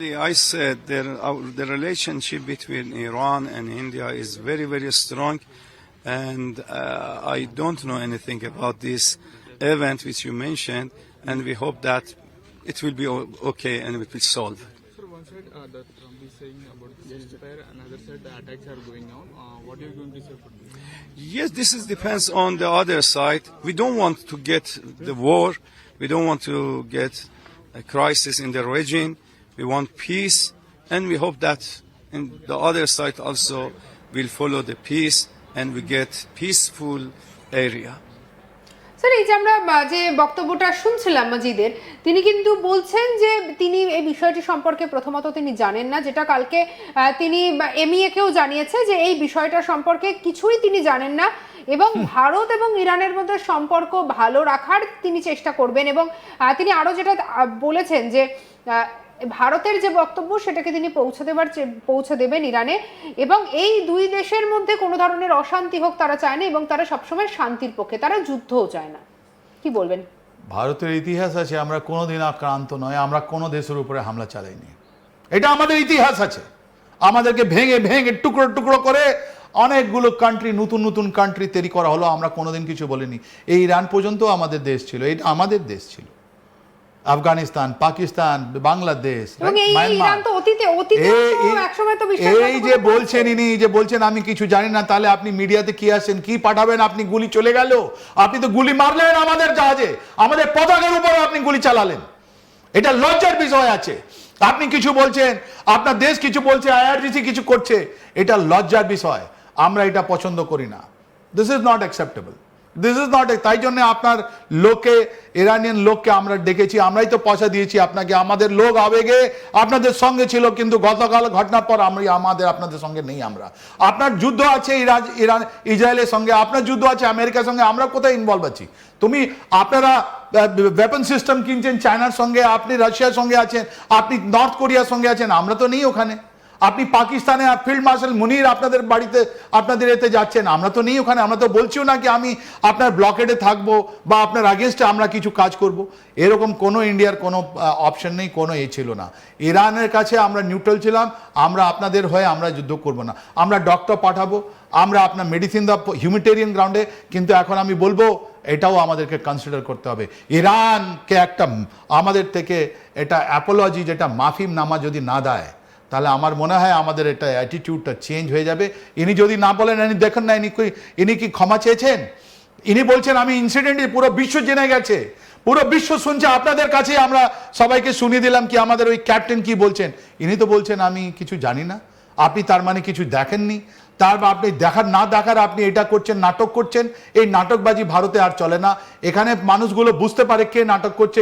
I said the relationship between Iran and India is very, very strong, and I don't know anything about this event which you mentioned, and we hope that it will be okay and it will solve. Sir, one side that Trump is saying about the ceasefire, another side the attacks are going on. What are you going to say about this? Yes, this depends on the other side. We don't want to get the war. We don't want to get a crisis in the region. We want peace, and we hope that in the other side also will follow the peace and we get peaceful area. Sir, এই যে আমরা যে বক্তব্যটা শুনছিলাম মজিদের, তিনি কিন্তু বলছেন যে তিনি এই বিষয়টি সম্পর্কে প্রথমত তিনি জানেন না, যেটা কালকে তিনি এমইএকেও জানিয়েছে যে এই বিষয়টা সম্পর্কে কিছুই তিনি জানেন না, এবং ভারত এবং ইরানের মধ্যে সম্পর্ক ভালো রাখার তিনি চেষ্টা করবেন। এবং তিনি আরও যেটা বলেছেন যে ভারতের যে বক্তব্য সেটাকে তিনি পৌঁছে দেবেন ইরানে, এবং এই দুই দেশের মধ্যে কোনো ধরনের অশান্তি হোক তারা চায় না, এবং তারা সবসময় শান্তির পক্ষে, তারা যুদ্ধও চায় না। কি বলবেন? ভারতের ইতিহাস আছে, আমরা কোনোদিন আক্রান্ত নয়, আমরা কোনো দেশের উপরে হামলা চালাইনি, এটা আমাদের ইতিহাস আছে। আমাদেরকে ভেঙে ভেঙে টুকরো টুকরো করে অনেকগুলো কান্ট্রি, নতুন নতুন কান্ট্রি তৈরি করা হলো, আমরা কোনোদিন কিছু বলিনি। এই ইরান পর্যন্ত আমাদের দেশ ছিল, এটা আমাদের দেশ ছিল। আফগানিস্তান, পাকিস্তান, বাংলাদেশ, এই যে বলছেন ইনি, যে বলছেন আমি কিছু জানি না, তাহলে আপনি মিডিয়াতে কি আসেন, কি পাঠাবেন? আপনি গুলি চলে গেল, আপনি তো গুলি মারলেন আমাদের জাহাজে, আমাদের পতাকার উপর আপনি গুলি চালালেন, এটা লজ্জার বিষয় আছে। আপনি কিছু বলছেন, আপনার দেশ কিছু বলছে, আইআরজিসি কিছু করছে, এটা লজ্জার বিষয়। আমরা এটা পছন্দ করি না। This is not acceptable, this is not. তাই জন্য আপনার লোককে, ইরানিয়ান লোককে আমরা ডেকেছি, আমরাই তো পয়সা দিয়েছি আপনাকে। আমাদের লোক আবেগে আপনাদের সঙ্গে ছিল, কিন্তু গতকাল ঘটনার পর আপনাদের সঙ্গে নেই। আমরা, আপনার যুদ্ধ আছে ইরান ইসরায়েলের সঙ্গে, আপনার যুদ্ধ আছে আমেরিকার সঙ্গে, আমরা কোথায় ইনভলভ আছি? আপনারা ওয়েপন সিস্টেম কিনছেন চায়নার সঙ্গে, আপনি রাশিয়ার সঙ্গে আছেন, আপনি নর্থ কোরিয়ার সঙ্গে আছেন, আমরা তো নেই ওখানে। আপনি পাকিস্তানে ফিল্ড মার্শাল মুনির আপনাদের বাড়িতে, আপনাদের এতে যাচ্ছেন, আমরা তো নেই ওখানে। আমরা তো বলছিও না কি আমি আপনার ব্লকেডে থাকবো বা আপনার আগেনস্টে আমরা কিছু কাজ করব। এরকম কোনো ইন্ডিয়ার কোনো অপশন নেই, কোনো ছিল না। ইরানের কাছে আমরা নিউট্রাল ছিলাম, আমরা আপনাদের হয়ে আমরা যুদ্ধ করব না। আমরা ডক্টর পাঠাবো, আমরা আপনার মেডিসিন দেব হিউম্যানিটেরিয়ান গ্রাউন্ডে, কিন্তু এখন আমি বলবো এটাও আমাদেরকে কনসিডার করতে হবে। ইরানকে একটা আমাদের থেকে এটা অ্যাপোলজি, যেটা মাফিনামা যদি না দেয়, তাহলে আমার মনে হয় আমাদের এটা অ্যাটিটিউডটা চেঞ্জ হয়ে যাবে। ইনি যদি না বলেন, দেখেন না ইনি কি ক্ষমা চেয়েছেন? ইনি বলছেন আমি ইনসিডেন্টে পুরো বিশ্ব জেনে গেছে, পুরো বিশ্ব শুনছে, আপনাদের কাছে আমরা সবাইকে শুনিয়ে দিলাম কি আমাদের ওই ক্যাপ্টেন কি বলছেন। ইনি তো বলছেন আমি কিছু জানি না। আপনি তার মানে কিছু দেখেননি, আপনি না দেখার আপনি এটা করছেন, নাটক করছেন। এই নাটকবাজি ভারতে আর চলে না। এখানে মানুষগুলো বুঝতে পারে কে নাটক করছে,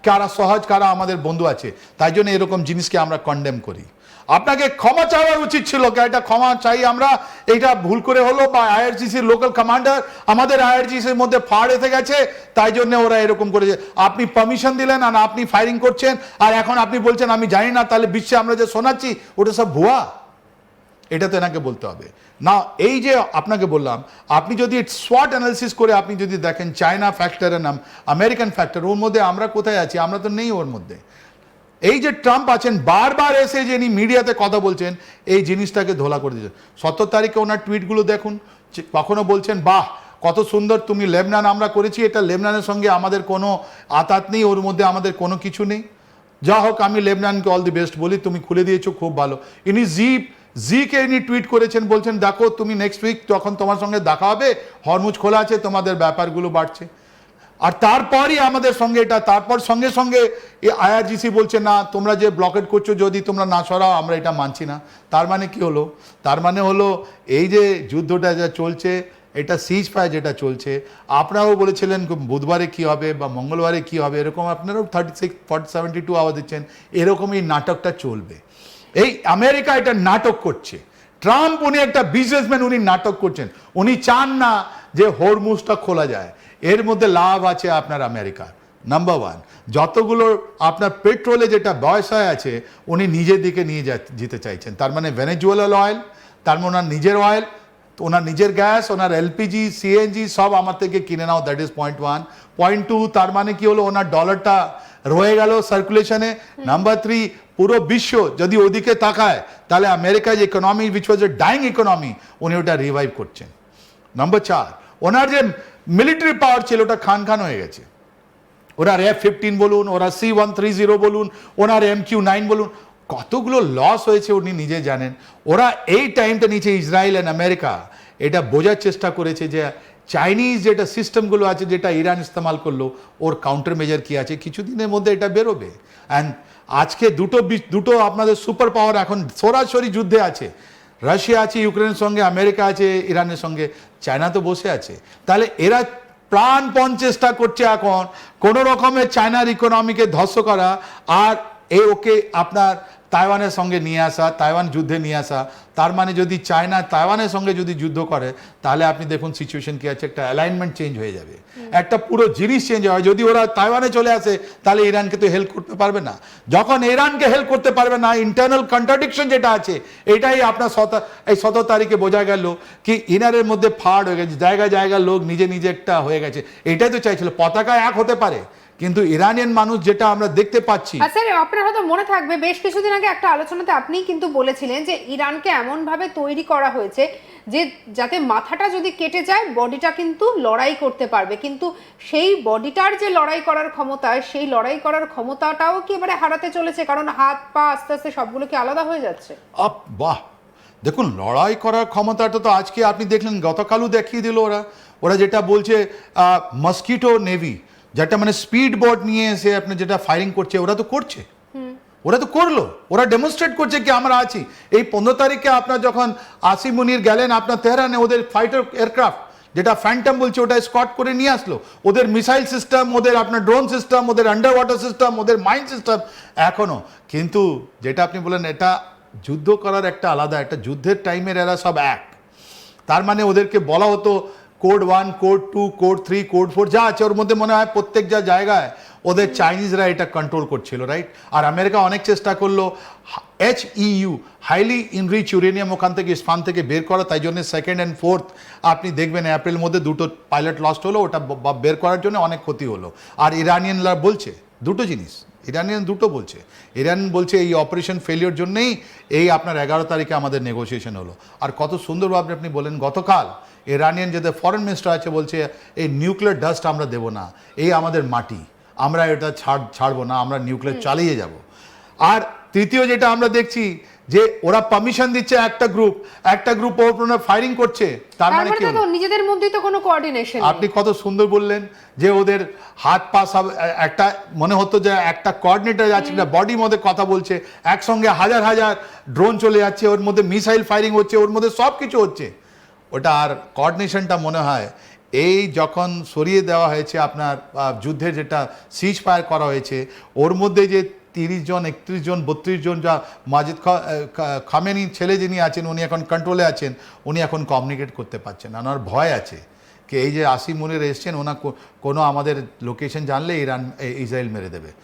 কারা সহজ, কারা আমাদের বন্ধু আছে। তাই জন্য এরকম জিনিসকে আমরা কন্ডেম করি। আপনাকে ক্ষমা চাওয়ার উচিত ছিল, এটা ক্ষমা চাই আমরা, এটা ভুল করে হলো, বা আইআরজিসির লোকাল কমান্ডার আমাদের আইআরজিসির মধ্যে ফাড় এসে গেছে, তাই জন্য ওরা এরকম করেছে। আপনি পারমিশন দিলেন আর আপনি ফায়ারিং করছেন, আর এখন আপনি বলছেন আমি জানি না, তাহলে বিশ্বে আমরা যে শোনাচ্ছি ওটা সব ভুয়া। এটা তো এনাকে বলতে হবে না। এই যে আপনাকে বললাম, আপনি যদি সোয়াট অ্যানালিসিস করে আপনি যদি দেখেন চায়না ফ্যাক্টর আর আমেরিকান ফ্যাক্টর, ওর মধ্যে আমরা কোথায় আছি? আমরা তো নেই ওর মধ্যে। এই যে ট্রাম্প আছেন, বারবার এসে যিনি মিডিয়াতে কথা বলছেন, এই জিনিসটাকে ধোলা করে দিয়েছেন। 17 তারিখে ওনার টুইটগুলো দেখুন, কখনো বলছেন বাহ কত সুন্দর তুমি লেবনান আমরা করেছি, এটা লেবনানের সঙ্গে আমাদের কোনো আতাত নেই, ওর মধ্যে আমাদের কোনো কিছু নেই। যা হোক, আমি লেবনানকে অল দি বেস্ট বলি, তুমি খুলে দিয়েছো, খুব ভালো। ইনি জিকে ইনি টুইট করেছেন, বলছেন দেখো তুমি নেক্সট উইক যখন তোমার সঙ্গে দেখা হবে, হরমুজ খোলা আছে, তোমাদের ব্যাপারগুলো বাড়ছে। আর তারপরই আমাদের সঙ্গে এটা, তারপর সঙ্গে সঙ্গে আইআরজিসি বলছে না তোমরা যে ব্লকেট করছো যদি তোমরা না সরাও আমরা এটা মানছি না। তার মানে কি হলো? তার মানে হলো এই যে যুদ্ধটা যা চলছে, এটা সিজ ফায়ার যেটা চলছে, আপনারাও বলেছিলেন বুধবারে কি হবে বা মঙ্গলবারে কি হবে, এরকম আপনারাও 72 আওয়াজ দিচ্ছেন, এরকম এই নাটকটা চলবে। এই আমেরিকা এটা নাটক করছে। ট্রাম্প উনি একটা বিজনেসম্যান, উনি নাটক করছেন, উনি চান না যে হরমুজটা খোলা যায়। এর মধ্যে লাভ আছে আপনার আমেরিকার। নাম্বার 1, যতগুলো আপনার পেট্রোলে যেটা ব্যবসায় আছে উনি নিজের দিকে নিয়ে যেতে চাইছেন। তার মানে ভেনেজুয়েলার অয়েল, তার মানে ওনার নিজের অয়েল, ওনার নিজের গ্যাস, ওনার এলপিজি, সিএনজি সব আমার থেকে কিনে নাও, দ্যাট ইজ পয়েন্ট 1। পয়েন্ট 2, তার মানে কি হলো ওনার ডলারটা রয়ে গেল সার্কুলেশনে। নাম্বার 3, পুরো বিশ্ব যদি ওদিকে তাকায় তাহলে আমেরিকা যে economy which was A dyeing economy উনি ওটা রিভাইভ করছেন। নম্বর 4, ওনার যে মিলিটারি পাওয়ার ছিল ওটা খান খান হয়ে গেছে। ওনার F-15 বলুন, ওরা C-130 বলুন, ওনার MQ-9 বলুন, কতগুলো লস হয়েছে উনি নিজে জানেন। ওরা এই টাইমটা নিচে ইসরায়েল অ্যান্ড আমেরিকা এটা বোঝার চেষ্টা করেছে যে চাইনিজ যেটা সিস্টেমগুলো আছে যেটা ইরান ইস্তেমাল করলো ওর কাউন্টার মেজার কী আছে, কিছুদিনের মধ্যে এটা বেরোবে। অ্যান্ড আজকে দুটো আপনাদের সুপার পাওয়ার এখন সরাসরি যুদ্ধে আছে। রাশিয়া আছে ইউক্রেনের সঙ্গে, আমেরিকা আছে ইরানের সঙ্গে, চায়না তো বসে আছে। তাহলে এরা প্রাণপণ চেষ্টা করছে এখন কোনো রকমের চায়নার ইকোনমিকে ধ্বংস করা আর ওকে আপনার তাইওয়ানের সঙ্গে নিয়ে আসা, তাইওয়ান যুদ্ধে নিয়ে আসা। তার মানে যদি চায়না তাইওয়ানের সঙ্গে যদি যুদ্ধ করে তাহলে আপনি দেখুন সিচুয়েশন কি আছে, একটা অ্যালাইনমেন্ট চেঞ্জ হয়ে যাবে, একটা পুরো জিনিস চেঞ্জ হয়। যদি ওরা তাইওয়ানে চলে আসে তাহলে ইরানকে তো হেল্প করতে পারবে না। যখন ইরানকে হেল্প করতে পারবে না, ইন্টারনাল কন্ট্রাডিকশন যেটা আছে এটাই আপনার 17 তারিখে বোঝা গেল কি ইনারের মধ্যে ফাড় হয়ে গেছে, জায়গায় জায়গায় লোক নিজে নিজে একটা হয়ে গেছে। এটাই তো চাইছিল, পতাকা এক হতে পারে কিন্তু ইরানিয়ান মানুষ যেটা আমরা দেখতে পাচ্ছি। স্যার আপনার হয়তো মনে থাকবে বেশ কিছুদিন আগে একটা আলোচনাতে আপনি কিন্তু বলেছিলেন যে ইরানকে এমন ভাবে তৈরি করা হয়েছে যে যাতে মাথাটা যদি কেটে যায় বডিটা কিন্তু লড়াই করতে পারবে, কিন্তু সেই বডিটার যে লড়াই করার ক্ষমতা সেই লড়াই করার ক্ষমতাটাও কি এবারে হারাতে চলেছে, কারণ হাত পা আস্তে আস্তে সবগুলো কি আলাদা হয়ে যাচ্ছে? বাহ, দেখুন লড়াই করার ক্ষমতাটা তো আজকে আপনি দেখলেন, গতকালও দেখিয়ে দিল ওরা যেটা বলছে মস্কিটো নেভি, যেটা মানে স্পিড বোট নিয়ে এসে আপনি যেটা ফায়ারিং করছে ওরা তো করছে, ওরা তো করলো, ওরা ডেমনস্ট্রেট করছে কি আমরা আছি। এই 15 তারিখে আপনার যখন আসিম মুনির গেলেন আপনার তেহরানে, ওদের ফাইটার এয়ারক্রাফট যেটা ফ্যান্টম বলছে ওটা স্কট করে নিয়ে আসলো, ওদের মিসাইল সিস্টেম, ওদের আপনার ড্রোন সিস্টেম, ওদের আন্ডার ওয়াটার সিস্টেম, ওদের মাইন সিস্টেম এখনো। কিন্তু যেটা আপনি বলেন এটা যুদ্ধ করার একটা আলাদা, একটা যুদ্ধের টাইমের এরা সব এক। তার মানে ওদেরকে বলা হতো কোড 1, কোড 2, কোড 3, কোড 4 যা আছে ওর মধ্যে মনে হয় প্রত্যেক যা জায়গায় ওদের চাইনিজরা এটা কন্ট্রোল করছিল, রাইট। আর আমেরিকা অনেক চেষ্টা করলো HEU হাইলি ইনরিচ ইউরেনিয়াম ওখান থেকে স্পান থেকে বের করা, তাই জন্য 2nd and 4th আপনি দেখবেন এপ্রিল মধ্যে 2টো পাইলট লস্ট হলো, ওটা বের করার জন্য অনেক ক্ষতি হলো। আর ইরানিয়ানরা বলছে দুটো জিনিস, ইরানিয়ান দুটো বলছে, ইরান বলছে এই অপারেশন ফেলিওর জন্যই এই আপনার 11 তারিখে আমাদের নেগোসিয়েশন হলো। আর কত সুন্দরভাবে আপনি বলেন গতকাল ইরানিয়ান যাদের ফরেন মিনিস্টার আছে বলছে এই নিউক্লিয়ার ডাস্ট আমরা দেবো না, এই আমাদের মাটি, আমরা এটা ছাড়বো না, আমরা নিউক্লিয়ার চালিয়ে যাব। আর তৃতীয় যেটা আমরা দেখছি যে ওরা পারমিশন দিচ্ছে একটা গ্রুপ ওপরে ফায়ারিং করছে, তার মানে কি নিজেদের মধ্যেই তো কোনো কোঅর্ডিনেশন। আপনি কত সুন্দর বললেন যে ওদের হাত পা সব একটা, মনে হতো যে একটা কোঅর্ডিনেটর আছে, একটা বডির মধ্যে কথা বলছে, একসঙ্গে হাজার হাজার ড্রোন চলে যাচ্ছে, ওর মধ্যে মিসাইল ফায়ারিং হচ্ছে, ওর মধ্যে সব কিছু হচ্ছে। ওটা আর কোঅর্ডিনেশনটা মনে হয় এই যখন সরিয়ে দেওয়া হয়েছে আপনার যুদ্ধের যেটা সিজ ফায়ার করা হয়েছে ওর মধ্যে যে 30 জন 31 জন 32 জন যা মাজিদ খামেনি ছেলে যিনি আছেন উনি এখন কন্ট্রোলে আছেন, উনি এখন কমিউনিকেট করতে পারছেন। ওনার ভয় আছে কি এই যে আসিম মুনির এসছেন ওনা কোনো আমাদের লোকেশন জানলে ইসরায়েল মেরে দেবে।